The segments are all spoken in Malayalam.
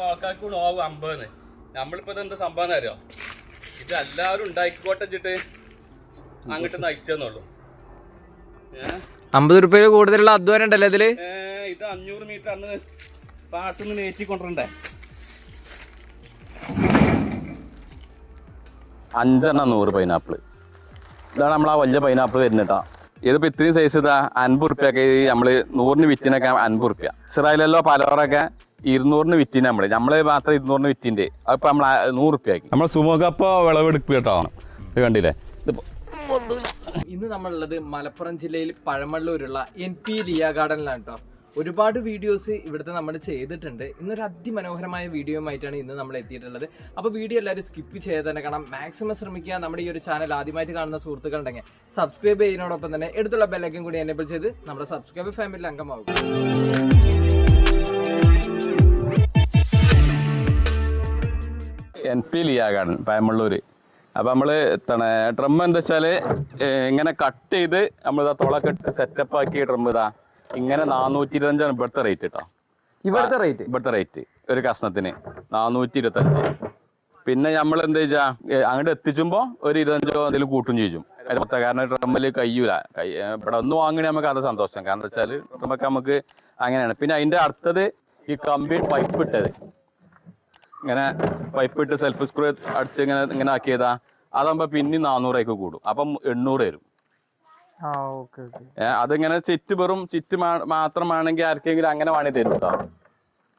ആൾക്കാർക്ക് നോവും 50. നമ്മളിപ്പോ എന്താ സംഭവം അറിയോ, ഇത് എല്ലാവരും ഉണ്ടാക്കിക്കോട്ടെ വെച്ചിട്ട് അങ്ങോട്ട് നയിച്ചെന്നുള്ളൂ. 50 രൂപയിൽ കൂടുതലുള്ള അധ്വാനം ഉണ്ടല്ലോ ഇതില്. ഇത് 500 മീറ്റർ അന്ന് പാട്ടുന്ന് നേറ്റിക്കൊണ്ടിരണ്ടേ. 5 100 പൈനാപ്പിള്. ഇതാണ് നമ്മളാ വലിയ പൈനാപ്പിൾ വരുന്നിട്ടാ. ഇതിപ്പോ ഇത്രയും സൈസ് ഇതാ 50 റുപ്യൊക്കെ നമ്മള് 100 വിറ്റിനൊക്കെ 50 റുപ്യ. ഇസ്രായേലല്ലോ പലോറൊക്കെ 200 വിറ്റിന് നമ്മള് മാത്രം 200 വിറ്റിന്റെ അപ്പൊ നമ്മൾ 100 റുപ്യാക്കി. നമ്മൾ സുമുഖപ്പോ വിളവെടുപ്പ് കേട്ടോ. ഇത് കണ്ടില്ലേ. ഇന്ന് നമ്മളുള്ളത് മലപ്പുറം ജില്ലയിൽ പഴമള്ളൂരുള്ള NP ലിയ ഗാർഡനിലാണ് കേട്ടോ. ഒരുപാട് വീഡിയോസ് ഇവിടുത്തെ നമ്മൾ ചെയ്തിട്ടുണ്ട്. ഇന്നൊരു അതിമനോഹരമായ വീഡിയോയുമായിട്ടാണ് ഇന്ന് നമ്മൾ എത്തിയിട്ടുള്ളത്. അപ്പോൾ വീഡിയോ എല്ലാവരും സ്കിപ്പ് ചെയ്ത് തന്നെ കാണാം. മാക്സിമം ശ്രമിക്കുക. നമ്മുടെ ഈ ഒരു ചാനൽ ആദ്യമായിട്ട് കാണുന്ന സുഹൃത്തുക്കളുണ്ടെങ്കിൽ സബ്സ്ക്രൈബ് ചെയ്യുന്നതോടൊപ്പം തന്നെ എടുത്തുള്ള ബെല്ലൈക്കൻ കൂടി എനേബിൾ ചെയ്ത് നമ്മുടെ സബ്സ്ക്രൈബർ ഫാമിലിയിൽ അംഗമാകും. NP ലിയ ഗാർഡൻ പഴമള്ളൂര്. അപ്പം നമ്മൾ ഡ്രം എന്താ വെച്ചാൽ ഇങ്ങനെ കട്ട് ചെയ്ത് നമ്മളിതാ തുളക്കെ ഇട്ട് സെറ്റപ്പ് ആക്കിയ ഡ്രം ഇതാ ഇങ്ങനെ 425 ഇവിടുത്തെ റേറ്റ് കേട്ടോ. ഇവിടുത്തെ റേറ്റ് ഒരു കഷ്ണത്തിന് 425. പിന്നെ നമ്മൾ എന്താ വെച്ചാൽ അങ്ങോട്ട് എത്തിച്ചുമ്പോൾ ഒരു 25 എന്തെങ്കിലും കൂട്ടും ചെയ്യും. കാരണം ഡ്രമ്മിൽ കഴിയൂല. ഇവിടെ ഒന്ന് വാങ്ങണേ നമുക്ക് അത് സന്തോഷം. കാരണം എന്താ വെച്ചാൽ ഡ്രമ്മൊക്കെ നമുക്ക് അങ്ങനെയാണ്. പിന്നെ അതിൻ്റെ അടുത്തത് ഈ കമ്പി പൈപ്പ് ഇട്ടത് ഇങ്ങനെ പൈപ്പ് ഇട്ട് സെൽഫ് സ്ക്രൂ അടിച്ച് ഇങ്ങനെ ആക്കിയതാ. അതാകുമ്പോ പിന്നെ 400 കൂടും. അപ്പം 800 വരും. അതിങ്ങനെ ചിറ്റ് വെറും ചിറ്റ് മാത്രമാണെങ്കിൽ ആർക്കെങ്കിലും അങ്ങനെ വേണമെങ്കിൽ തരും കേട്ടോ.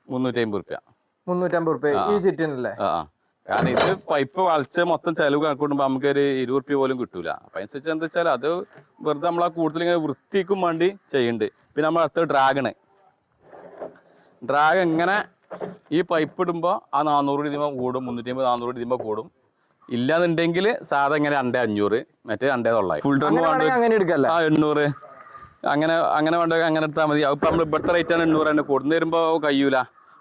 350 റുപ്യ ഈ ചിറ്റിനല്ലേ. കാരണം ഇത് പൈപ്പ് വളച്ച് മൊത്തം ചെലവ് കണക്കൂട്ടുമ്പോ നമുക്ക് ഒരു 20 റുപ്യ പോലും കിട്ടൂല. അപ്പൊ അനുസരിച്ച് എന്താ വെച്ചാൽ അത് വെറുതെ നമ്മളാ കൂടുതൽ ഇങ്ങനെ വൃത്തിക്കും വേണ്ടി ചെയ്യുന്നുണ്ട്. പിന്നെ നമ്മൾ അടുത്ത ഡ്രാഗൺ ഇങ്ങനെ ഈ പൈപ്പ് ഇടുമ്പോൾ ആ 400 രൂപ കൂടും. 350 400 രൂപ കൂടും. ഇല്ലാന്നുണ്ടെങ്കിൽ സാധാ ഇങ്ങനെ 2500 മറ്റേ 2900 ഫുൾ ഡ്രം 800 അങ്ങനെ വേണ്ട അങ്ങനെ എടുത്താൽ മതി. അപ്പൊ നമ്മൾ ഇവിടുത്തെ റേറ്റ് ആണ് 800 തന്നെ. കൊടുന്നു വരുമ്പോ കഴിയൂല.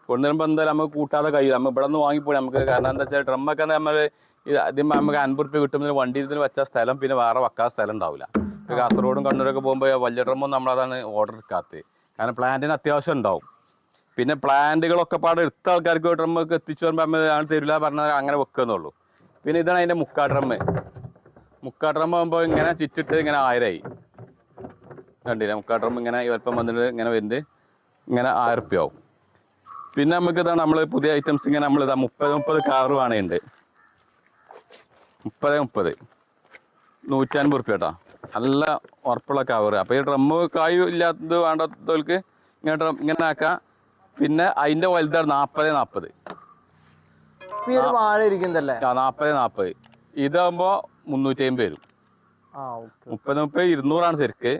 കൊടുന്നു വരുമ്പോ എന്തായാലും നമുക്ക് കൂട്ടാതെ കഴിയൂല. നമ്മൾ ഇവിടെ നിന്ന് വാങ്ങിപ്പോയി നമുക്ക്. കാരണം എന്താ വെച്ചാൽ ഡ്രമ്മൊക്കെ നമ്മൾ ആദ്യം നമുക്ക് 50 റുപ്യ കിട്ടുമ്പോൾ വണ്ടി ഇതിന് വെച്ച സ്ഥലം പിന്നെ വേറെ വെക്കാൻ സ്ഥലം ഉണ്ടാവില്ല. ഇപ്പൊ കാസർഗോഡും കണ്ണൂരൊക്കെ പോകുമ്പോൾ വലിയ ഡ്രമ്മൊന്നും നമ്മളതാണ് ഓർഡർ എടുക്കാത്തത്. കാരണം പ്ലാന്റിന് അത്യാവശ്യം ഉണ്ടാവും. പിന്നെ പ്ലാന്റുകളൊക്കെ പാടെ എടുത്ത ആൾക്കാർക്ക് ഡ്രമ്മൊക്കെ എത്തിച്ചു വരുമ്പോൾ നമ്മൾ തരില്ല പറഞ്ഞാൽ അങ്ങനെ വെക്കുന്നുള്ളൂ. പിന്നെ ഇതാണ് അതിന്റെ മുക്കാ ഡ്രം ആകുമ്പോൾ ഇങ്ങനെ ചുറ്റിട്ട് ഇങ്ങനെ 1000 ആയി. കണ്ടില്ല മുക്കാ ഡ്രം ഇങ്ങനെ വലുപ്പം വന്നിട്ട് ഇങ്ങനെ വരുന്നുണ്ട്. ഇങ്ങനെ 1000 റുപ്യ ആവും. പിന്നെ നമുക്ക് ഇതാണ് നമ്മൾ പുതിയ ഐറ്റംസ് ഇങ്ങനെ നമ്മൾ ഇതാ 30 കാറ് വേണേണ്ട്. 30 150 റുപ്യ കേട്ടോ. നല്ല ഉറപ്പുള്ള കവറ്. അപ്പൊ ഈ ഡ്രമ്മ് കായ് ഇല്ലാത്തത് വേണ്ടാത്തവർക്ക് ഇങ്ങനെ ആക്കാം. പിന്നെ അതിന്റെ വലുതാണ് 40 വാഴ ഇരിക്കുന്നല്ലേ. 40 ഇതാകുമ്പോ 350 വരും. 30 200 ശരിക്ക്.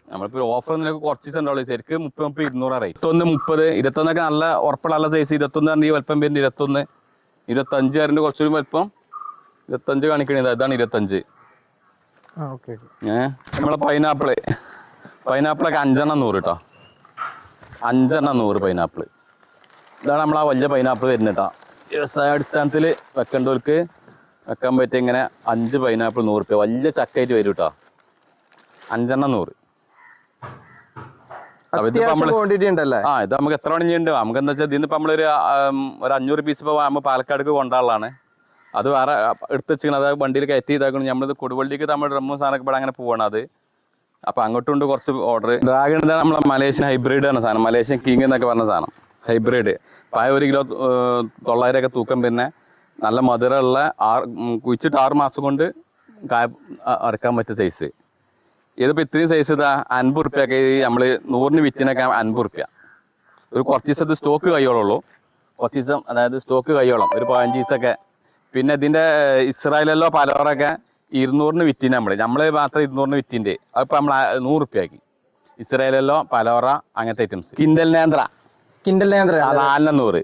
നമ്മളിപ്പോ ഓഫർ കുറച്ച് ദിവസം ഉണ്ടാവുള്ളൂ. ശരിക്ക് 30 200 റേറ്റ്. 21 21 നല്ല ഉറപ്പുള്ള നല്ല സൈസ്. 21 ഈ വലുപ്പം വരുന്നത് 21 25 ആറിന്റെ കുറച്ചൊരു വലുപ്പം 25 കാണിക്കണത്. ഇതാണ് 25. നമ്മളെ പൈനാപ്പിളൊക്കെ 5 100 കേട്ടോ. 5 100 പൈനാപ്പിള്. ഇതാണ് നമ്മളാ വലിയ പൈനാപ്പിൾ വരുന്നത് കേട്ടോ. വ്യവസായാടിസ്ഥാനത്തിൽ വെക്കേണ്ടവർക്ക് വെക്കാൻ പറ്റിയ ഇങ്ങനെ 5 പൈനാപ്പിൾ 100 റുപ്യ. വലിയ ചക്കായിട്ട് വരും കേട്ടോ. 5 100. ഇത് നമുക്ക് എത്ര മണിയുണ്ട്. നമുക്ക് എന്താ വെച്ചാൽ ഇതിന്നിപ്പോ നമ്മളൊരു 500 പീസ് ഇപ്പൊ നമ്മൾ പാലക്കാടേക്ക് കൊണ്ടുപോകാനുള്ളതാണ്. അത് വേറെ എടുത്ത് വെച്ചിരിക്കണം. അത് വണ്ടിയിൽ കയറ്റി ഇതാക്കണം. നമ്മളിത് കൊടുവള്ളിക്ക് നമ്മുടെ ഡ്രമ്മും സാധനമൊക്കെ ഇവിടെ അങ്ങനെ പോവാണ്. അത് അപ്പൊ അങ്ങോട്ടുണ്ട് കുറച്ച് ഓർഡർ. ഡ്രാഗൺ നമ്മളെ മലേഷ്യൻ ഹൈബ്രിഡ് ആണ് സാധനം. മലേഷ്യൻ കിങ് എന്നൊക്കെ പറഞ്ഞ സാധനം ഹൈബ്രിഡ്. 1 കിലോ 900 തൂക്കം. പിന്നെ നല്ല മധുരമുള്ള കുഴിച്ചിട്ട് 6 മാസം കൊണ്ട് അറക്കാൻ പറ്റിയ സൈസ്. ഇതിപ്പോൾ ഇത്രയും സൈസ് ഇതാ 50 റുപ്യൊക്കെ നമ്മൾ 100 വിറ്റിനൊക്കെ 50 റുപ്യ. ഒരു കുറച്ച് ദിവസത്തെ സ്റ്റോക്ക് കയ്യോളുള്ളൂ. കുറച്ച് ദിവസം അതായത് സ്റ്റോക്ക് കയ്യോളം ഒരു 15 ദിവസമൊക്കെ. പിന്നെ ഇതിൻ്റെ ഇസ്രായേലല്ലോ പലോറൊക്കെ 200 വിറ്റിന് നമ്മൾ മാത്രം 200 വിറ്റിൻ്റെ അതിപ്പോൾ നമ്മൾ 100 റുപ്യാക്കി. ഇസ്രായേലല്ലോ പലോറ അങ്ങനത്തെ ഐറ്റംസ്. കിൻഡൽ നേന്ത്ര 400.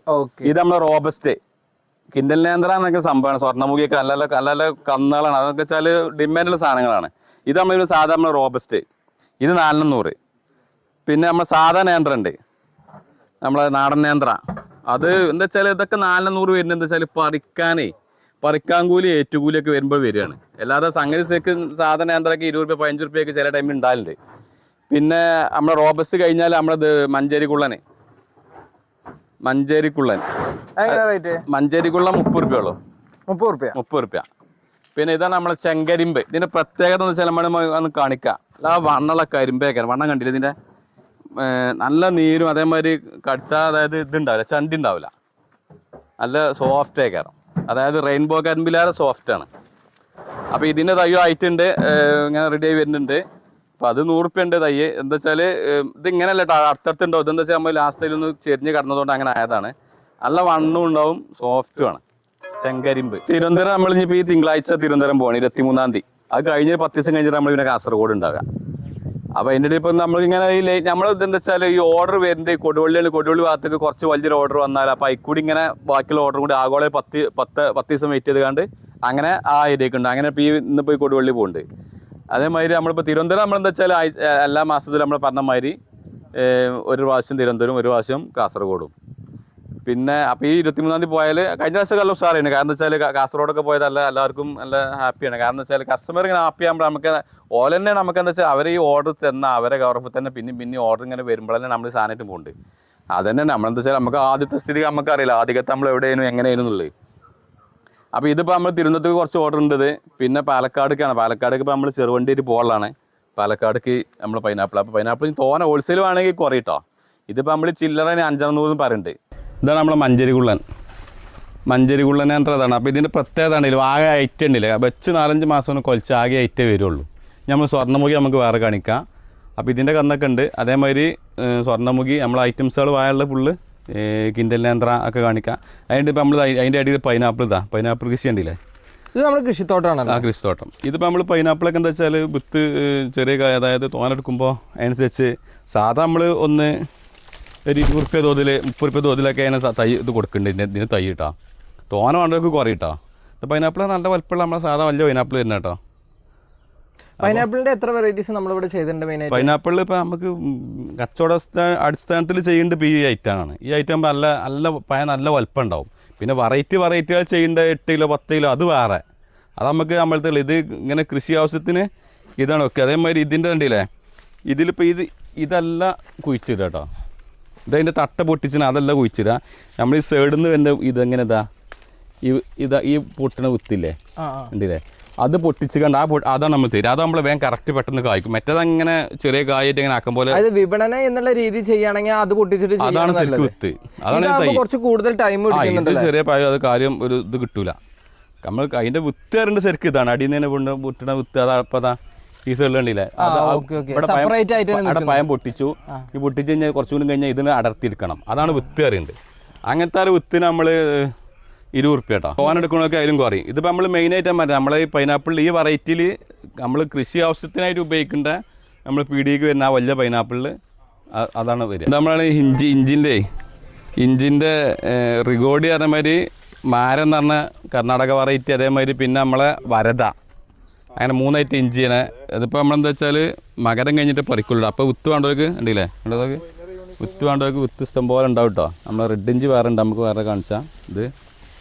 ഇത് നമ്മളെ റോബസ്റ്റ് കിൻഡൽ നേന്ത്ര എന്നൊക്കെ സംഭവമാണ്. സ്വർണ്ണമുഖിയൊക്കെ നല്ല നല്ല കന്നുകളാണ്. അതൊക്കെ വെച്ചാൽ ഡിമാൻഡുള്ള സാധനങ്ങളാണ്. ഇത് നമ്മളൊരു സാധാരണ റോബസ്റ്റ്. ഇത് 400. പിന്നെ നമ്മൾ സാധാ നേന്ത്ര ഉണ്ട്, നമ്മളെ നാടൻ നേന്ത്ര. അത് എന്താ വെച്ചാൽ ഇതൊക്കെ 400 വരുന്നത് എന്താ വെച്ചാൽ പറിക്കാൻ കൂലി ഏറ്റുകൂലിയൊക്കെ വരുമ്പോൾ വരികയാണ്. അല്ലാതെ സംഗതി സാധാരണ നേന്ത്രമൊക്കെ 20 രൂപ 15 റുപ്യൊക്കെ ചില ടൈമിൽ ഉണ്ടാകലുണ്ട്. പിന്നെ നമ്മളെ റോബസ്റ്റ് കഴിഞ്ഞാൽ നമ്മളത് മഞ്ചേരി കുള്ളന് മഞ്ചേരിക്കുള്ളൻ. റേറ്റ് മഞ്ചേരിക്കുള്ള 30 രൂപ ഉള്ളൂ. 30 രൂപ. പിന്നെ ഇതാണ് നമ്മളെ ചെങ്കരിമ്പ്. ഇതിന്റെ പ്രത്യേകത എന്ന് വെച്ചാൽ നമ്മൾ ഒന്ന് കാണിക്കാം. ആ വണ്ണുള്ള കരിമ്പേക്കാണ്. വണ്ണം കണ്ടില്ല ഇതിന്റെ നല്ല നീരും അതേമാതിരി കടിച്ചാൽ അതായത് ഇതുണ്ടാവില്ല, ചണ്ടി ഉണ്ടാവില്ല, നല്ല സോഫ്റ്റ് ആക്കാറ്. അതായത് റെയിൻബോ കരിമ്പിലേറെ സോഫ്റ്റ് ആണ്. അപ്പോൾ ഇതിൻ്റെ തയ്യോ ആയിട്ടുണ്ട്, ഇങ്ങനെ റെഡി ആയി വരുന്നുണ്ട്. അപ്പോൾ അത് 100 രൂപ ഉണ്ട് തയ്യ്. എന്താ വെച്ചാൽ ഇത് ഇങ്ങനെയല്ല അടുത്തടുത്തുണ്ടാവും. ഇതെന്താ വെച്ചാൽ നമ്മൾ ലാസ്റ്റ് ടൈലൊന്ന് ചെരിഞ്ഞ് കടന്നതുകൊണ്ട് അങ്ങനെ ആയതാണ്. നല്ല വണ്ണും ഉണ്ടാവും, സോഫ്റ്റുമാണ് ചെങ്കരിമ്പ്. തിരുവനന്തപുരം നമ്മൾ ഇനിയിപ്പോൾ ഈ തിങ്കളാഴ്ച തിരുവനന്തപുരം പോകണം 23-ാം തീയതി. അത് കഴിഞ്ഞ് 10 ദിവസം കഴിഞ്ഞിട്ട് നമ്മൾ പിന്നെ കാസർഗോഡ് ഉണ്ടാവുക. അപ്പോൾ അതിൻ്റെ ഇടയിൽ ഇപ്പം നമ്മളിങ്ങനെ ഈ നമ്മൾ ഇതെന്താ വെച്ചാൽ ഈ ഓർഡർ വരുന്നത് കൊടുവള്ളി ഭാഗത്തേക്ക് കുറച്ച് വലിയൊരു ഓർഡർ വന്നാൽ അപ്പോൾ അതിൽക്കൂടി ഇങ്ങനെ ബാക്കിയുള്ള ഓർഡർ കൂടി ആഗോള 10 ദിവസം വെയിറ്റ് ചെയ്ത് കണ്ട് അങ്ങനെ ആ ഏരിയക്ക് ഉണ്ട്. അങ്ങനെ ഇപ്പോൾ ഈ ഇന്നിപ്പോൾ ഈ കൊടുവള്ളി പോകുന്നുണ്ട്. അതേമാതിരി നമ്മളിപ്പോൾ തിരുവനന്തപുരം നമ്മളെന്താ വെച്ചാൽ എല്ലാ മാസത്തിലും നമ്മൾ പറഞ്ഞ മാതിരി ഒരു പ്രാവശ്യം തിരുവനന്തപുരം, ഒരു പ്രാവശ്യം കാസർഗോഡും. പിന്നെ അപ്പോൾ ഈ 23-ാം തീയതി പോയാൽ കഴിഞ്ഞ പ്രാവശ്യം നല്ല ഉഷാറായിരുന്നു. കാരണം എന്താ വെച്ചാൽ കാസർഗോഡൊക്കെ പോയതല്ല എല്ലാവർക്കും നല്ല ഹാപ്പിയാണ്. കാരണം എന്താ വെച്ചാൽ കസ്റ്റമർ ഇങ്ങനെ ഹാപ്പി ആകുമ്പോൾ നമുക്ക് ഓല തന്നെ നമുക്ക് എന്താ വെച്ചാൽ അവർ ഈ ഓർഡർ തന്ന അവരെ ഗവർഫ് തന്നെ പിന്നെ ഓർഡർ ഇങ്ങനെ വരുമ്പോഴല്ലേ നമ്മൾ സാധനമായിട്ട് പോകുന്നുണ്ട്. അതന്നെ നമ്മളെന്താ വെച്ചാൽ നമുക്ക് ആദ്യത്തെ സ്ഥിതി നമുക്കറിയില്ല, ആദ്യത്തെ നമ്മൾ എവിടെയായിരുന്നു എങ്ങനെയായിരുന്നു എന്നുള്ളത്. അപ്പോൾ ഇതിപ്പോൾ നമ്മൾ തിരുവനന്തപുരത്ത് കുറച്ച് ഓർഡർ ഉണ്ട്. പിന്നെ പാലക്കാടേക്കാണ്. പാലക്കാടേക്ക് ഇപ്പോൾ നമ്മൾ ചെറുവണ്ടിയിൽ പോകാനാണ്. പാലക്കാടേക്ക് നമ്മൾ പൈനാപ്പിൾ. അപ്പോൾ പൈനാപ്പിൾ തോനെ ഹോൾസെയിൽ വേണമെങ്കിൽ കുറയിട്ടോ. ഇതിപ്പോൾ നമ്മൾ ചില്ലറ 500 പറയുന്നുണ്ട്. ഇതാണ് നമ്മളെ മഞ്ചേരിക്കുള്ളനെ അതാണ്. അപ്പോൾ ഇതിൻ്റെ പ്രത്യേകത ആണെങ്കിലും ആകെ ഐറ്റം ഉണ്ടല്ലേ, വെച്ച് 4-5 മാസം ഒന്ന് കൊലിച്ച് ആകെ ഐറ്റം വരുള്ളൂ. നമ്മൾ സ്വർണ്ണമുഖി നമുക്ക് വേറെ കാണിക്കാം. അപ്പോൾ ഇതിൻ്റെ കന്നൊക്കെ ഉണ്ട്. അതേമാതിരി സ്വർണ്ണമുഖി നമ്മളെ ഐറ്റംസുകൾ വായുള്ള ഫുള്ള് കിൻഡൽ നേന്ത്ര ഒക്കെ കാണിക്കാം. അതിൻ്റെ ഇപ്പോൾ നമ്മൾ അതിൻ്റെ അടിയിൽ പൈനാപ്പിൾ കൃഷി ഉണ്ടല്ലേ, ഇത് നമ്മൾ കൃഷിത്തോട്ടമാണ്. ആ കൃഷിത്തോട്ടം. ഇതിപ്പോൾ നമ്മൾ പൈനാപ്പിളൊക്കെ എന്താ വെച്ചാൽ വിത്ത് ചെറിയ അതായത് തോനെടുക്കുമ്പോൾ അതിനനുസരിച്ച് സാധാ നമ്മൾ ഒന്ന് ഒരു 20 രൂപ തോതിൽ 30 രൂപ തോതിലൊക്കെ അതിന് തൈ ഇത് കൊടുക്കുന്നുണ്ട്. ഇതിന് തൈ കിട്ടാം. തോന വേണ്ടവർക്ക് കുറയിട്ടോ. ഇത് പൈനാപ്പിൾ നല്ല വലുപ്പമുള്ള നമ്മളെ സാധാ വലിയ പൈനാപ്പിൾ തന്നെ കേട്ടോ. പൈനാപ്പിളിൻ്റെ എത്ര വെറൈറ്റീസ് നമ്മളിവിടെ ചെയ്തിട്ടുണ്ട് മെയിനായിട്ട്? പൈനാപ്പിളിൽ ഇപ്പോൾ നമുക്ക് കച്ചവട അടിസ്ഥാനത്തിൽ ചെയ്യേണ്ടത് ഇപ്പോൾ ഈ ഐറ്റമാണ്. ഈ ഐറ്റം നല്ല വലുപ്പം ഉണ്ടാവും. പിന്നെ വെറൈറ്റികൾ ചെയ്യേണ്ട 8 കിലോ 10 കിലോ അത് വേറെ. അത് നമുക്ക് നമ്മളത്തെ ഇത് ഇങ്ങനെ കൃഷി ആവശ്യത്തിന് ഇതാണ് ഒക്കെ. അതേമാതിരി ഇതിൻ്റെ കണ്ടില്ലേ, ഇതിലിപ്പോൾ ഇതല്ല കുഴിച്ചിടുക കേട്ടോ. ഇതതിൻ്റെ തട്ട പൊട്ടിച്ചിന് അതല്ല കുഴിച്ചിടുക. നമ്മൾ ഈ സൈഡിൽ നിന്ന് വരുന്ന ഇതെങ്ങനെ ഈ പൊട്ടണ കുത്തില്ലേ ഉണ്ടല്ലേ, അത് പൊട്ടിച്ച് കണ്ട് അതാണ് നമ്മൾ തരും. അത് നമ്മൾ വേഗം കറക്റ്റ് പെട്ടെന്ന് കായ്ക്കും. മറ്റേത് അങ്ങനെ ചെറിയ കായായിട്ട് ഇങ്ങനെ ആക്കും പോലെ വിപണന എന്നുള്ള രീതി ചെയ്യുകയാണെങ്കിൽ അത് പൊട്ടിച്ചിട്ട് അതാണ് ശരിക്കും വിത്ത്. അതാണ് കുറച്ച് കൂടുതൽ ടൈം ചെറിയ പായ അത് കാര്യം ഒരു ഇത് കിട്ടൂല. നമ്മൾ അതിന്റെ വിത്ത് അറിയേണ്ട ശരിക്കും ഇതാണ്. അടിയിൽ നിന്ന് പൊട്ടണ വിത്ത് അതപ്പതാ ഈ സൈഡിൽ കണ്ടില്ലേ, അവിടെ പയം പൊട്ടിച്ചു. ഈ പൊട്ടിച്ച് കഴിഞ്ഞാൽ കുറച്ചുകൂടി കഴിഞ്ഞാൽ ഇതിന് അടർത്തിയെടുക്കണം. അതാണ് വിത്ത് അറിയേണ്ടത്. അങ്ങനത്തെ ഒരു വിത്തിന് നമ്മൾ 20 രൂപ കേട്ടോ. തോനെടുക്കണമൊക്കെ അതിലും കുറയും. ഇതിപ്പോൾ നമ്മൾ മെയിനായിട്ട് നമ്മളെ ഈ പൈനാപ്പിളിൽ ഈ വെറൈറ്റിയിൽ നമ്മൾ കൃഷി ആവശ്യത്തിനായിട്ട് ഉപയോഗിക്കേണ്ട നമ്മൾ പീടികയ്ക്ക് വരുന്ന ആ വലിയ പൈനാപ്പിളിൽ അതാണ് വരിക. നമ്മളാണ് ഇഞ്ചിൻ്റെ റിഗോഡി അതേമാതിരി മാരം എന്ന് പറഞ്ഞ കർണാടക വെറൈറ്റി. അതേമാതിരി പിന്നെ നമ്മളെ വരദ, അങ്ങനെ 3 ഐറ്റം ഇഞ്ചിയാണ്. അതിപ്പോൾ നമ്മളെന്താ വെച്ചാൽ മകരം കഴിഞ്ഞിട്ട് പറിക്കുള്ളൂ. അപ്പോൾ വിത്ത് വേണ്ടവർക്ക് ഉണ്ടല്ലേ, വിത്ത് വേണ്ടവർക്ക് വിത്ത് ഇഷ്ടം പോലെ ഉണ്ടാവും കേട്ടോ. നമ്മൾ റെഡ് ഇഞ്ചി വേറെ ഉണ്ട്, നമുക്ക് വേറെ കാണിച്ചാൽ.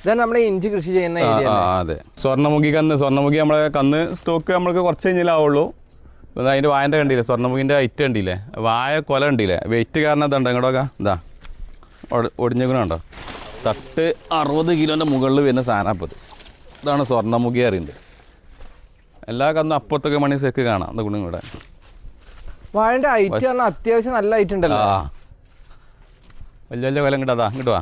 ഇതാണ് നമ്മൾ ഇഞ്ചി കൃഷി ചെയ്യുന്ന ഏരിയ. അതെ, സ്വർണ്ണമുഖി നമ്മളെ കന്ന് സ്റ്റോക്ക് നമ്മൾക്ക് കുറച്ച് കഴിഞ്ഞാലാവുള്ളൂ. അതിൻ്റെ വായൻ്റെ കണ്ടില്ലേ, സ്വർണ്ണമുഖിൻ്റെ ഐറ്റം കണ്ടില്ലേ, വായ കൊല കണ്ടില്ലേ, വെയിറ്റ് കാരണം ഇതുണ്ട് ഇങ്ങോട്ടൊക്കെ ഇതാ ഒടിഞ്ഞേക്കണുണ്ടോ. തട്ട് 60 കിലോൻ്റെ മുകളിൽ വരുന്ന സാധനം. അപ്പോൾ ഇതാണ് സ്വർണ്ണമുഖി അറിയുന്നത്. എല്ലാ കന്നും അപ്പുറത്തൊക്കെ മണി സെക്ക് കാണാം. എന്താ ഗുണം ഇവിടെ വാഴൻ്റെ ഐറ്റം പറഞ്ഞാൽ അത്യാവശ്യം നല്ല ഐറ്റം ഉണ്ടല്ലോ. വലിയ കൊലം കിട്ടാ ഇങ്ങോട്ട് വാ.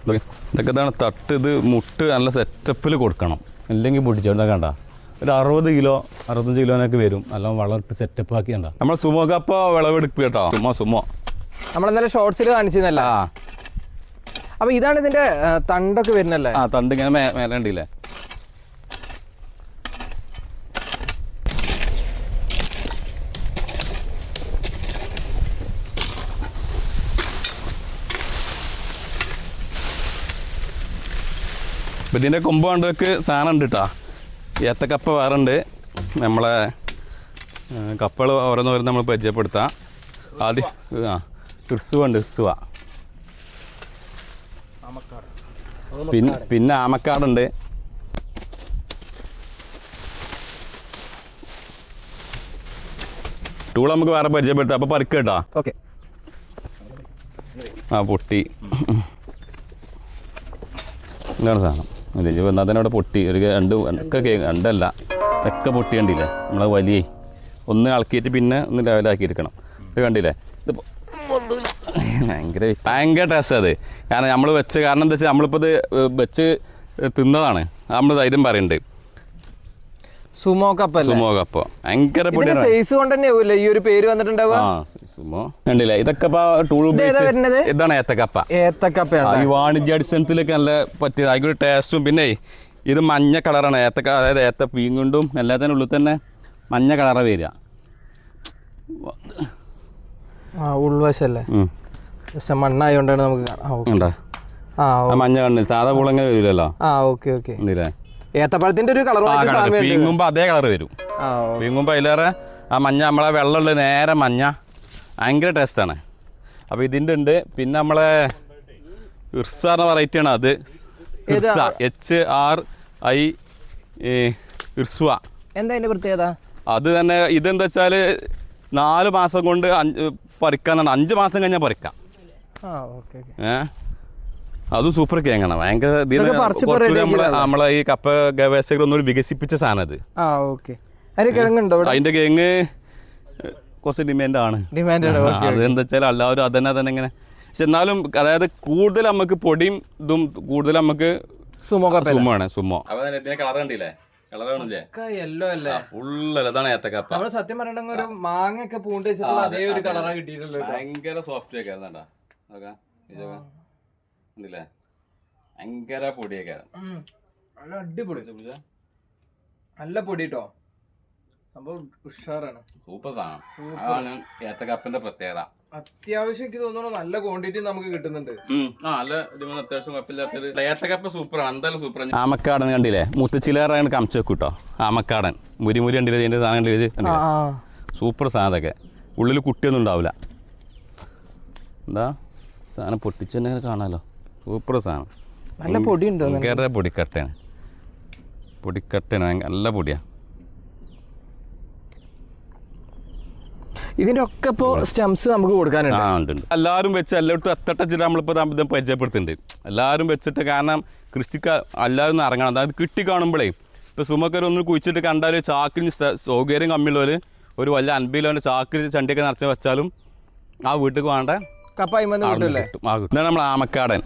ഇതൊക്കെ ഇതാണ് തട്ട്. ഇത് മുട്ട് നല്ല സെറ്റപ്പിൽ കൊടുക്കണം, അല്ലെങ്കിൽ പൊടിച്ചോണ്ടാ കണ്ട. ഒരു 60 കിലോ 65 കിലോനൊക്കെ വരും. നല്ല വളർത്ത് സെറ്റപ്പ് ആക്കി കണ്ട. നമ്മൾ സുമോക്കപ്പ വിളവെടുപ്പ് കേട്ടോ. സുമോ നമ്മളെന്തായാലും ഷോർട്സിൽ കാണിച്ചിരുന്നല്ല. അപ്പൊ ഇതാണ് ഇതിന്റെ തണ്ടൊക്കെ വരുന്നല്ലേ. തണ്ട് ഇങ്ങനെ മേലെ ഉണ്ടല്ലേ. അപ്പം ഇതിൻ്റെ കൊമ്പ് കണ്ടവർക്ക് സാധനം ഉണ്ട് കേട്ടോ. ഏത്തക്കപ്പ വേറെ ഉണ്ട്. നമ്മളെ കപ്പകൾ ഓരോന്നോരോന്ന് നമ്മൾ പരിചയപ്പെടുത്താം. ആദ്യം ക്രിസ്തുവ ഉണ്ട്, ക്രിസ്തുവ. പിന്നെ ആമക്കാടുണ്ട്. ടൂൾ നമുക്ക് വേറെ പരിചയപ്പെടുത്താം. അപ്പോൾ പറിക്കുക കേട്ടോ. ഓക്കെ. ആ പൊട്ടി ഇതാണ് സാധനം അല്ലേ എന്നാൽ തന്നെ അവിടെ പൊട്ടി ഒരു രണ്ടല്ല ഒക്കെ പൊട്ടി കണ്ടില്ലേ നമ്മളെ വലിയ ഒന്ന് ഇളക്കിയിട്ട് പിന്നെ ഒന്ന് ലെവലാക്കിയിരിക്കണം ഇത് കണ്ടില്ലേ ഇത് ഭയങ്കര ടേസ്റ്റ് അത് കാരണം നമ്മൾ വെച്ച് കാരണം എന്താ വെച്ചാൽ നമ്മളിപ്പോൾ ഇത് വെച്ച് തിന്നതാണ് നമ്മൾ ധൈര്യം പറയുന്നുണ്ട് സുമോ കപ്പ ഭയങ്കര സൈസ് കൊണ്ട് തന്നെ ഈ ഒരു പേര് വന്നിട്ടുണ്ടാവുക. സുമോ കണ്ടില്ലേ ഇതൊക്കെ ഇതാണ് ഏത്തക്കപ്പ ഈ വാണിജ്യ അടിസ്ഥാനത്തിലൊക്കെ നല്ല പറ്റിയത് അതിൻ്റെ ടേസ്റ്റും പിന്നെ ഇത് മഞ്ഞ കളറാണ് ഏത്തക്ക അതായത് ഏത്ത പീങ്ങുണ്ടും എല്ലാത്തിനും ഉള്ളിൽ തന്നെ മഞ്ഞ കളറാണ് വരിക ഉൾവശല്ലേ മണ്ണായോണ്ടാണ് നമുക്ക് മഞ്ഞ കണ്ണ് സാധാ പൂളങ്ങനെ വരില്ലല്ലോ ഉണ്ടല്ലേ ഏത്തപ്പഴത്തിന്റെ ഒരു കളർ പീങ്ങുമ്പോ അതേ കളർ വരും പീങ്ങുമ്പോ അതിലേറെ ആ മഞ്ഞ നമ്മളെ വെള്ളമുള്ള നേരെ മഞ്ഞ ഭയങ്കര ടേസ്റ്റാണ് അപ്പോൾ ഇതിൻ്റെ ഉണ്ട് പിന്നെ നമ്മളെ ഇർസ പറഞ്ഞ വെറൈറ്റിയാണ് അത് HRI ഇർസുവ എന്താ അതിന്റെ പ്രത്യേകത അത് തന്നെ ഇതെന്താ വെച്ചാൽ 4 മാസം കൊണ്ട് പറിക്കാന്നാണ് 5 മാസം കഴിഞ്ഞാൽ പറിക്കാം അതും സൂപ്പർ കേങ്ങാണ് ഭയങ്കര നമ്മളെ ഈ കപ്പ ഗവേഷകർ ഒന്നുകൂടി വികസിപ്പിച്ച സാധനം അത് അതിന്റെ കേങ്ങ് കുറച്ച് ഡിമാൻഡാണ് അതെന്താ വെച്ചാൽ എല്ലാവരും അതന്നെ ഇങ്ങനെ പക്ഷെ എന്നാലും അതായത് കൂടുതൽ നമുക്ക് പൊടിയും ഇതും കൂടുതൽ നമുക്ക് സുമോണ് സുമോ കളർ കണ്ടില്ലേ സത്യം പറയണെങ്കിൽ ഒരു മാങ്ങ പൂണ്ട് അതേ ഒരു കളറാ കിട്ടിയിട്ടുള്ളത് ഭയങ്കര സോഫ്റ്റ് ഒക്കെ ഉണ്ടല്ലേ ഭയങ്കര പൊടിയൊക്കെ നല്ല അടിപൊളി നല്ല പൊടി കേട്ടോ സംഭവം ഉഷാറാണ് സൂപ്പർ സാധനം ഏത്തക്കപ്പന്റെ പ്രത്യേകത അത്യാവശ്യം എനിക്ക് തോന്നുന്നു നല്ല ക്വാണ്ടിറ്റി നമുക്ക് കിട്ടുന്നുണ്ട് അത്യാവശ്യം കുഴപ്പമില്ലാത്ത ഏത്തക്കപ്പ സൂപ്പറാണ് എന്തായാലും സൂപ്പർ ആമക്കാടൻ കണ്ടില്ലേ മുത്തച്ചിലേറാണ് കമിച്ചു വെക്കൂട്ടോ ആമക്കാടൻ മുരി കണ്ടില്ലേ ഇതിന്റെ സാധനം സൂപ്പർ സാധനമൊക്കെ ഉള്ളിൽ കുട്ടിയൊന്നും ഉണ്ടാവില്ല എന്താ സാധനം പൊട്ടിച്ചെന്നെ കാണാലോ സൂപ്പർ സാധനം നല്ല പൊടിയുണ്ടോ ഭയങ്കര പൊടിക്കട്ടയാണ് നല്ല പൊടിയാ ഇതിന്റെ ഒക്കെ ഇപ്പോ സ്റ്റെംസ് നമുക്ക് കൊടുക്കാനുണ്ട് എല്ലാവരും വെച്ച് എല്ലായിടത്തും എത്തട്ടച്ചിട്ട് നമ്മളിപ്പോൾ ഇത് പരിചയപ്പെടുത്തുന്നുണ്ട് എല്ലാവരും വെച്ചിട്ട് കാരണം കൃഷിക്ക് എല്ലാവരും ഇറങ്ങണം അതായത് കിട്ടി കാണുമ്പോഴേ ഇപ്പോൾ സുമക്കർ ഒന്ന് കുഴിച്ചിട്ട് കണ്ടാൽ ചാക്കിന് സൗകര്യം കമ്മിയുള്ളവർ ഒരു വലിയ 50 കിലോൻ്റെ ചാക്കിൽ ചണ്ടിയൊക്കെ നിറച്ച് വെച്ചാലും ആ വീട്ടിൽ വേണ്ട ഇതാണ് നമ്മൾ ആമക്കാടൻ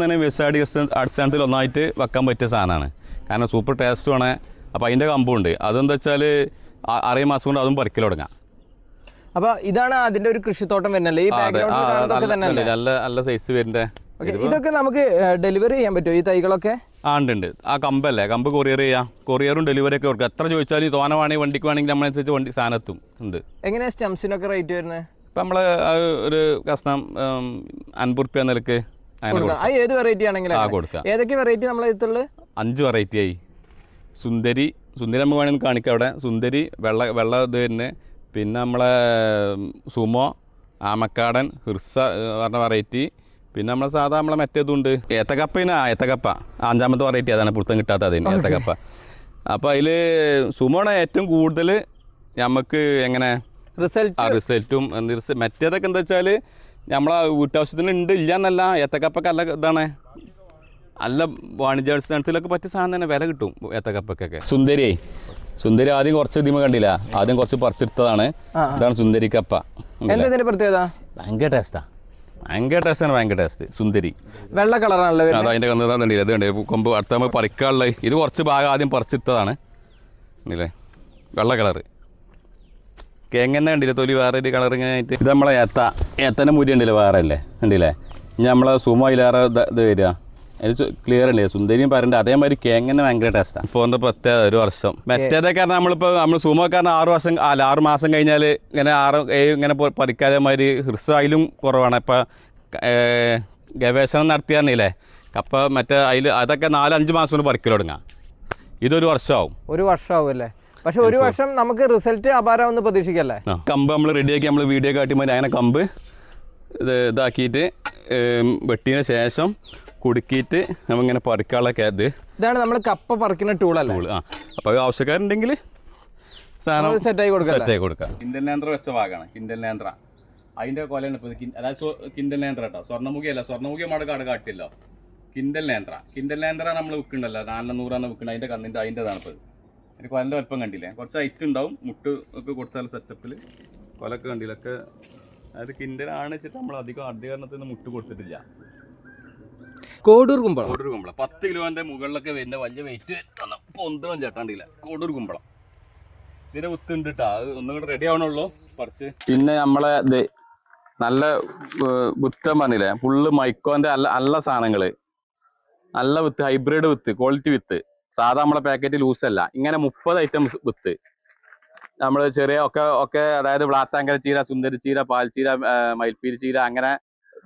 തന്നെ വിസാടി അടിസ്ഥാനത്തിൽ ഒന്നായിട്ട് വെക്കാൻ പറ്റിയ സാധനമാണ് കാരണം സൂപ്പർ ടേസ്റ്റുമാണ് അപ്പോൾ അതിൻ്റെ കമ്പുണ്ട് അതെന്താ വെച്ചാൽ 6 മാസം കൊണ്ട് അതും പറിക്കൽ തുടങ്ങാം അപ്പൊ ഇതാണ് അതിന്റെ ഒരു കൃഷിത്തോട്ടം വരുന്നല്ലേ ഈ നല്ല സൈസ് വരുന്നുണ്ട് ഇതൊക്കെ നമുക്ക് ഡെലിവറി ചെയ്യാൻ പറ്റുമോ ഈ തൈകളൊക്കെ ഉണ്ട് ആ കമ്പല്ലേ കമ്പ് കൊറിയർ ചെയ്യാം കൊറിയറും ഡെലിവറി ഒക്കെ കൊടുക്കാം എത്ര ചോദിച്ചാലും തോന വേണമെങ്കിൽ വണ്ടിക്ക് വേണമെങ്കിൽ നമ്മളനുസരിച്ച് വണ്ടി സാധനത്തും ഉണ്ട് എങ്ങനെയാ സ്റ്റെംസിനൊക്കെ റേറ്റ് വരുന്നത് ഇപ്പം നമ്മൾ ഒരു കഷ്ണം 50 റുപ്യ നിലക്ക് ഏത് വെറൈറ്റി ആണെങ്കിലും കൊടുക്കാം ഏതൊക്കെ വെറൈറ്റി നമ്മളെ അടുത്തുള്ളത് 5 വെറൈറ്റി ആയി സുന്ദരി നമ്മൾ വേണമെങ്കിൽ കാണിക്കാം അവിടെ സുന്ദരി വെള്ള ഇത് തന്നെ പിന്നെ നമ്മളെ സുമോ ആമക്കാടൻ ഹിർസ പറഞ്ഞ വെറൈറ്റി പിന്നെ നമ്മളെ സാധാ നമ്മളെ മറ്റേതുണ്ട് ഏത്തക്കപ്പ 5ാമത്തെ വെറൈറ്റി അതാണ് പുറത്തും കിട്ടാത്ത അതിന് ഏത്തക്കപ്പ അപ്പോൾ അതിൽ സുമോണ് ഏറ്റവും കൂടുതൽ നമുക്ക് എങ്ങനെ റിസൾട്ടും മറ്റേതൊക്കെ എന്താ വെച്ചാൽ നമ്മളെ വീട്ടാവശ്യത്തിന് ഉണ്ട് ഇല്ല എന്നല്ല ഏത്തക്കപ്പൊക്കെ നല്ല ഇതാണ് നല്ല വാണിജ്യാടിസ്ഥാനത്തിലൊക്കെ പറ്റിയ സാധനം തന്നെ വില കിട്ടും ഏത്തക്കപ്പൊക്കെ സുന്ദരി ആദ്യം കുറച്ച് ഇതിമ കണ്ടില്ല ആദ്യം കുറച്ച് പറിച്ചെടുത്തതാണ് ഇതാണ് സുന്ദരി കപ്പ പ്രത്യേകത ഭയങ്കര ടേസ്റ്റ് സുന്ദരി വെള്ള കളറാണല്ലോ അത് അതിൻ്റെ കന്നില്ല ഇത് കണ്ടേ കൊമ്പ് അടുത്ത നമുക്ക് പറിക്കാനുള്ള ഇത് കുറച്ച് ഭാഗം ആദ്യം പറിച്ചെടുത്തതാണ് ഇല്ലേ വെള്ള കളറ് കേങ്ങനെ കണ്ടില്ലേ തൊലി വേറെ ഒരു കളർ ഇങ്ങനെ ആയിട്ട് ഇത് നമ്മളെ ഏത്തൻ്റെ മുരി ഉണ്ടല്ലേ വേറെ അല്ലേ ഉണ്ടല്ലേ ഇനി നമ്മളെ സുമോ അതിലേറെ ഇത് വരിക അത് ക്ലിയർ അല്ലേ സുന്ദരിയും പറയണ്ട അതേമാതിരി കേങ്ങനെ ഭയങ്കര ടേസ്റ്റാണ് ഫോണിൻ്റെ പ്രത്യേകത ഒരു വർഷം മറ്റേതൊക്കെ നമ്മൾ സുമോ കാരണം 6 മാസം കഴിഞ്ഞാൽ ഇങ്ങനെ 6-7 ഇങ്ങനെ പറിക്കാതെ മാതിരി ഹൃസ് അതിലും കുറവാണ് ഇപ്പം ഗവേഷണം നടത്തിയാന്നില്ലേ കപ്പ മറ്റേ അതിൽ അതൊക്കെ 4-5 മാസം കൊണ്ട് പറിക്കൽ തുടങ്ങാം ഇതൊരു വർഷമാവും അല്ലേ പക്ഷെ ഒരു വർഷം നമുക്ക് റിസൾട്ട് അപാരമെന്ന് പ്രതീക്ഷിക്കല്ലേ കമ്പ് നമ്മൾ റെഡിയാക്കി നമ്മൾ വീഡിയോ കാട്ടി മതി അങ്ങനെ കമ്പ് ഇതാക്കിയിട്ട് വെട്ടിയതിന് ശേഷം കുടുക്കിയിട്ട് നമ്മളിങ്ങനെ പറിക്കാനുള്ള ഇതാണ് നമ്മൾ കപ്പ പറിക്കുന്ന ടൂളല്ലേ അപ്പോൾ ആവശ്യക്കാരുണ്ടെങ്കിൽ സാധനം സെറ്റായി കൊടുക്കാം ഇന്ത്യൻ നേന്ത്ര വെച്ച ഭാഗമാണ് ഇന്ത്യൻ നേന്ത്ര അതിന്റെ കൊലയാണ് ഇപ്പൊ അതായത് കിൻഡൽ നേന്ത്ര കേട്ടോ. സ്വർണ്ണമുഖി അല്ല, സ്വർണ്ണമുഖി നമ്മുടെ കട കാട്ടില്ലോ. കിൻഡൽ നേന്ത്ര നമ്മൾ വിൽക്കണ്ടല്ലോ, 400 വിൽക്കുന്നത്. അതിന്റെ കന്നിന്റെ അതിൻ്റെതാണ് ഇപ്പൊ. അതിന്റെ കൊലന്റെ വലുപ്പം കണ്ടില്ലേ, കുറച്ച് ഹൈറ്റ് ഉണ്ടാവും. മുട്ട് ഒക്കെ കൊടുത്താൽ സെറ്റപ്പിൽ കൊലൊക്കെ കണ്ടില്ലൊക്കെ. അതായത് കിൻഡലാണ് വെച്ചിട്ട് നമ്മൾ അധികരണത്തിൽ നിന്ന് മുട്ട് കൊടുത്തിട്ടില്ല. കോഡൂർ കുമ്പളം 10 കിലോന്റെ മുകളിലൊക്കെ വരുന്ന വലിയ വെയിറ്റ് പൊന്തണം ചേട്ടാണ്ടില്ല. കോഡൂർ കുമ്പളം ഇതിന്റെ വിത്തുണ്ട് കേട്ടോ. അത് ഒന്നും കൂടെ റെഡി ആവണുള്ളൂ പറിച്ച്. പിന്നെ നമ്മളെ ഇത് നല്ല വിത്തം പറഞ്ഞില്ലേ, ഫുള്ള് മൈക്കോന്റെ നല്ല സാധനങ്ങള്, നല്ല വിത്ത്, ഹൈബ്രിഡ് വിത്ത്, ക്വാളിറ്റി വിത്ത്. സാധാ നമ്മളെ പാക്കറ്റ് ലൂസ് അല്ല. ഇങ്ങനെ 30 ഐറ്റംസ് വിത്ത് നമ്മൾ ചെറിയ ഒക്കെ അതായത് വ്ളാത്താങ്കര ചീര, സുന്ദരി ചീര, പാൽച്ചീര, മയിൽപ്പീരി ചീര, അങ്ങനെ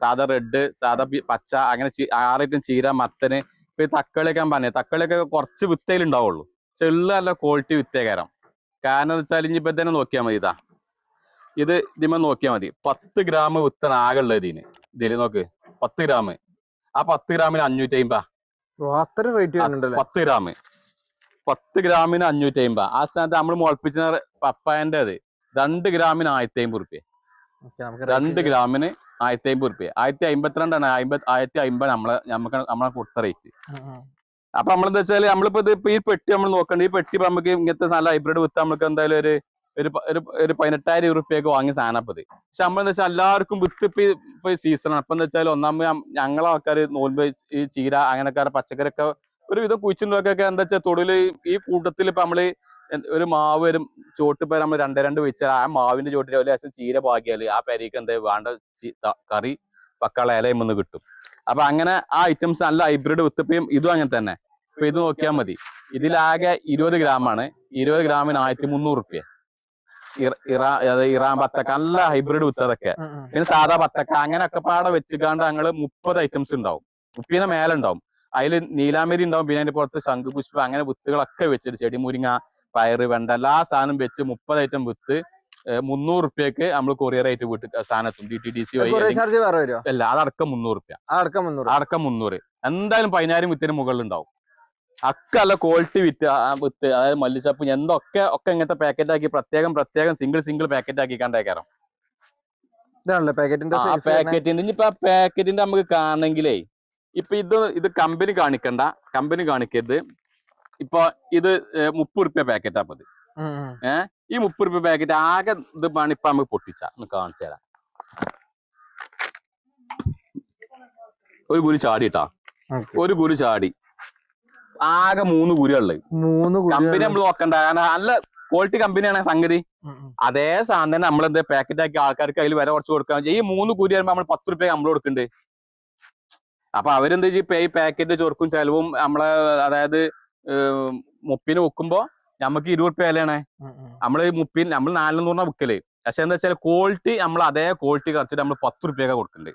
സാധാ റെഡ്, സാധാ പച്ച, അങ്ങനെ 6 ഐറ്റം ചീര, മത്തന്. ഇപ്പൊ ഈ തക്കാളിയൊക്കെ ഞാൻ പറഞ്ഞു, തക്കാളിയൊക്കെ കുറച്ച് വിത്തയിലുണ്ടാവുള്ളൂ. ചെള്ളു നല്ല ക്വാളിറ്റി വിത്തേകാരം. കാരണം എന്ന് വെച്ചാൽ ഇനിയിപ്പോ തന്നെ നോക്കിയാൽ മതി. ഇതിമ നോക്കിയാൽ മതി. 10 ഗ്രാം വിത്താണ് ആകെ ഉള്ളത് ഇതില് നോക്ക്. 10 ഗ്രാം. ആ 10 ഗ്രാമിന് 550. അത്ര റേറ്റ് 10 ഗ്രാം 10 ഗ്രാമിന് 550. ആ സ്ഥാനത്ത് നമ്മൾ മുളപ്പിച്ച പപ്പായന്റെ അത് 2 ഗ്രാമിന് 1500 റുപ്യ. 2 ഗ്രാമിന് 1500 റുപ്യ. 1052 1050 നമ്മളെ കൊടുത്ത റേറ്റ്. അപ്പൊ നമ്മളെന്താ വെച്ചാല് നമ്മളിപ്പോ ഈ പെട്ടി നമ്മൾ നോക്കണ്ട. ഈ പെട്ടി നമുക്ക് ഇങ്ങനത്തെ നല്ല ഹൈബ്രിഡ് വിത്ത് നമുക്ക് എന്തായാലും ഒരു 18,000 റുപ്യൊക്കെ വാങ്ങിയ സാധനം അപ്പത്. പക്ഷെ നമ്മളെന്താ വെച്ചാൽ എല്ലാവർക്കും വിത്ത് ഇപ്പൊ സീസണാണ്. അപ്പൊ എന്താ വെച്ചാൽ ഒന്നാമത് ഞങ്ങളെ ആൾക്കാർ നോൽമ്പ് ഈ ചീര അങ്ങനെയൊക്കെ പച്ചക്കറിയൊക്കെ ഒരു വിധം കുഴിച്ചിട്ടൊക്കെ എന്താ വെച്ചാൽ തൊടുല് ഈ കൂട്ടത്തിൽ ഇപ്പൊ നമ്മള് ഒരു മാവ് വരും ചോട്ടിപ്പോ നമ്മൾ 2 വെച്ചാൽ ആ മാവിന്റെ ചോട്ടിൽ ഒരു ദിവസം ചീര പാകിയാല് ആ പെരയ്ക്ക് എന്താ വേണ്ട കറി പക്കാള ഇലയും ഒന്ന് കിട്ടും. അപ്പൊ അങ്ങനെ ആ ഐറ്റംസ് നല്ല ഹൈബ്രിഡ് വിത്തപ്പയും ഇതും അങ്ങനെ തന്നെ. ഇപ്പൊ ഇത് നോക്കിയാൽ മതി. ഇതിലാകെ 20 ഗ്രാമാണ്. 20 ഗ്രാമിന് 1300 റുപ്യ. ഇറാൻ ബത്തക്ക, നല്ല ഹൈബ്രിഡ് വിത്ത് അതൊക്കെ. പിന്നെ സാധാ ബത്തക്ക, അങ്ങനെയൊക്കെ പാടെ വെച്ചുകാണ്ട് ഞങ്ങള് 30 ഐറ്റംസ് ഉണ്ടാവും. 30 മേലെ ഉണ്ടാവും. അതിൽ നീലാമരി ഉണ്ടാവും. പിന്നെ അതിന്റെ പുറത്ത് ശംഖുപുഷ്പം, അങ്ങനെ വിത്തുകളൊക്കെ വെച്ചിട്ട് ചെടി മുരിങ്ങ, പയറ്, വെണ്ട എല്ലാ സാധനം വെച്ച് 30 ഐറ്റം വിത്ത് 300 റുപ്യക്ക് നമ്മൾ കൊറിയർ ആയിട്ട് വീട്ടിൽ സാധനത്തും DTDC വഴി അല്ല, അതടക്കം 300 റുപ്യ. അടക്കം 300. എന്തായാലും 10,000 വിത്തിന് മുകളിൽ ഉണ്ടാവും. ഒക്കെ നല്ല ക്വാളിറ്റി വിത്ത്, അതായത് മല്ലിച്ചപ്പ് എന്തൊക്കെ ഇങ്ങനത്തെ പാക്കറ്റ് ആക്കി പ്രത്യേകം സിംഗിൾ പാക്കറ്റ് ആക്കി കണ്ടേക്കാരം. പാക്കറ്റിന്റെ ഇനിയിപ്പോ ആ പാക്കറ്റിന്റെ നമുക്ക് കാണണമെങ്കിലേ ഇപ്പൊ ഇത് കമ്പനി കാണിക്കരുത്. ഇപ്പൊ ഇത് 30 റുപ്യ പാക്കറ്റ് ആപ്പത്. ഈ 30 റുപ്യ പാക്കറ്റ് ആകെ ഇത് ഇപ്പൊ നമുക്ക് പൊട്ടിച്ച കാണിച്ചു തരാം. ഒരു കുരു ചാടിട്ടാ, ഒരു കുരു ചാടി. ആകെ 3 കുരുള്ളത്. കമ്പനി നമ്മൾ നോക്കണ്ട, കാരണം നല്ല ക്വാളിറ്റി കമ്പനിയാണ് സംഗതി. അതേ സാധനം തന്നെ നമ്മളെന്ത് പാക്കറ്റ് ആക്കി ആൾക്കാർക്ക് അതിൽ വില കുറച്ച് കൊടുക്കാൻ. ഈ 3 കുരു വരുമ്പോ നമ്മൾ 10 റുപ്യ നമ്മൾ കൊടുക്കുന്നുണ്ട്. അപ്പൊ അവരെന്താ ഈ പാക്കറ്റ് ചൊറുക്കും ചെലവും നമ്മളെ അതായത് മുപ്പിന് വെക്കുമ്പോ നമുക്ക് 20 റുപ്യ വിലയാണ്. നമ്മൾ 400 വിൽക്കല്. പക്ഷെ എന്താ വെച്ചാൽ ക്വാളിറ്റി നമ്മൾ അതേ ക്വാളിറ്റി കുറച്ചിട്ട് നമ്മൾ 10 റുപ്യൊക്കെ കൊടുക്കുന്നുണ്ട്.